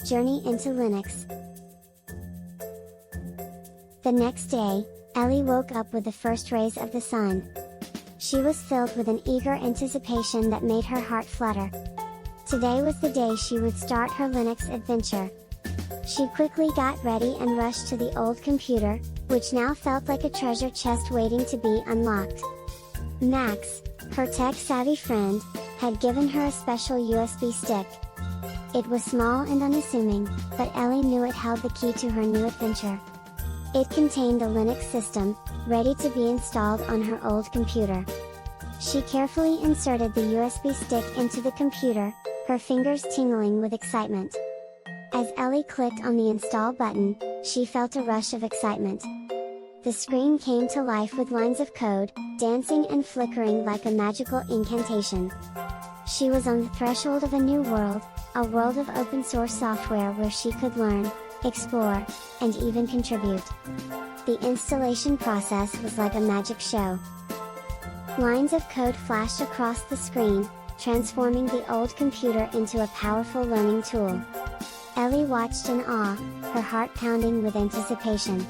Journey into Linux. The next day, Ellie woke up with the first rays of the sun. She was filled with an eager anticipation that made her heart flutter. Today was the day she would start her Linux adventure. She quickly got ready and rushed to the old computer, which now felt like a treasure chest waiting to be unlocked. Max, her tech-savvy friend, had given her a special USB stick. It was small and unassuming, but Ellie knew it held the key to her new adventure. It contained a Linux system, ready to be installed on her old computer. She carefully inserted the USB stick into the computer, her fingers tingling with excitement. As Ellie clicked on the install button, she felt a rush of excitement. The screen came to life with lines of code, dancing and flickering like a magical incantation. She was on the threshold of a new world, a world of open source software where she could learn, explore, and even contribute. The installation process was like a magic show. Lines of code flashed across the screen, transforming the old computer into a powerful learning tool. Ellie watched in awe, her heart pounding with anticipation.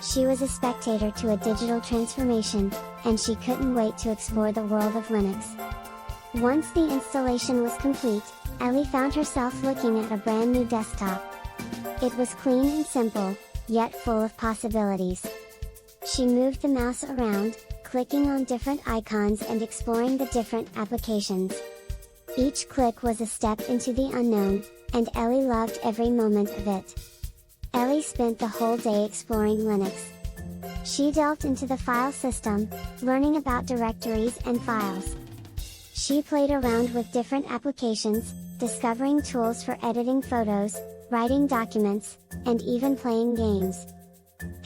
She was a spectator to a digital transformation, and she couldn't wait to explore the world of Linux. Once the installation was complete, Ellie found herself looking at a brand new desktop. It was clean and simple, yet full of possibilities. She moved the mouse around, clicking on different icons and exploring the different applications. Each click was a step into the unknown, and Ellie loved every moment of it. Ellie spent the whole day exploring Linux. She delved into the file system, learning about directories and files. She played around with different applications, discovering tools for editing photos, writing documents, and even playing games.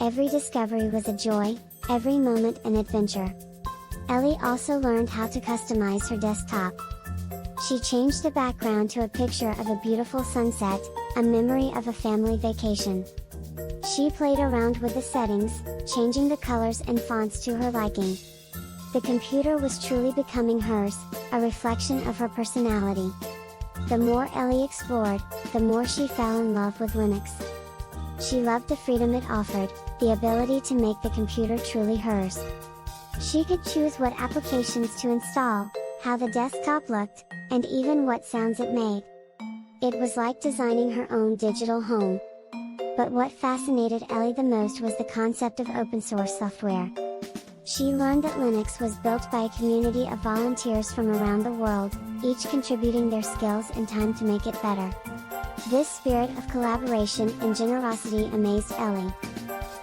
Every discovery was a joy, every moment an adventure. Ellie also learned how to customize her desktop. She changed the background to a picture of a beautiful sunset, a memory of a family vacation. She played around with the settings, changing the colors and fonts to her liking. The computer was truly becoming hers, a reflection of her personality. The more Ellie explored, the more she fell in love with Linux. She loved the freedom it offered, the ability to make the computer truly hers. She could choose what applications to install, how the desktop looked, and even what sounds it made. It was like designing her own digital home. But what fascinated Ellie the most was the concept of open source software. She learned that Linux was built by a community of volunteers from around the world, each contributing their skills and time to make it better. This spirit of collaboration and generosity amazed Ellie.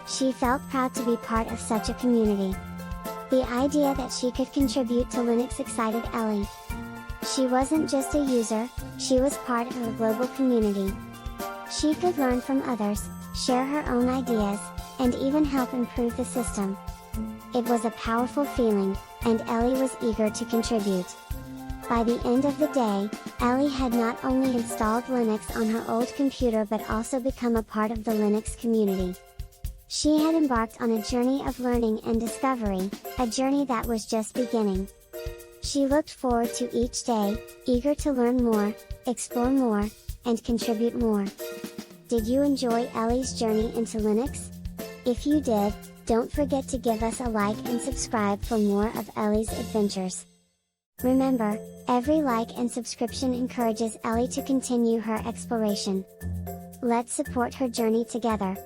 She felt proud to be part of such a community. The idea that she could contribute to Linux excited Ellie. She wasn't just a user, she was part of a global community. She could learn from others, share her own ideas, and even help improve the system. It was a powerful feeling, and Ellie was eager to contribute. By the end of the day, Ellie had not only installed Linux on her old computer but also become a part of the Linux community. She had embarked on a journey of learning and discovery, a journey that was just beginning. She looked forward to each day, eager to learn more, explore more, and contribute more. Did you enjoy Ellie's journey into Linux? If you did, don't forget to give us a like and subscribe for more of Ellie's adventures. Remember, every like and subscription encourages Ellie to continue her exploration. Let's support her journey together.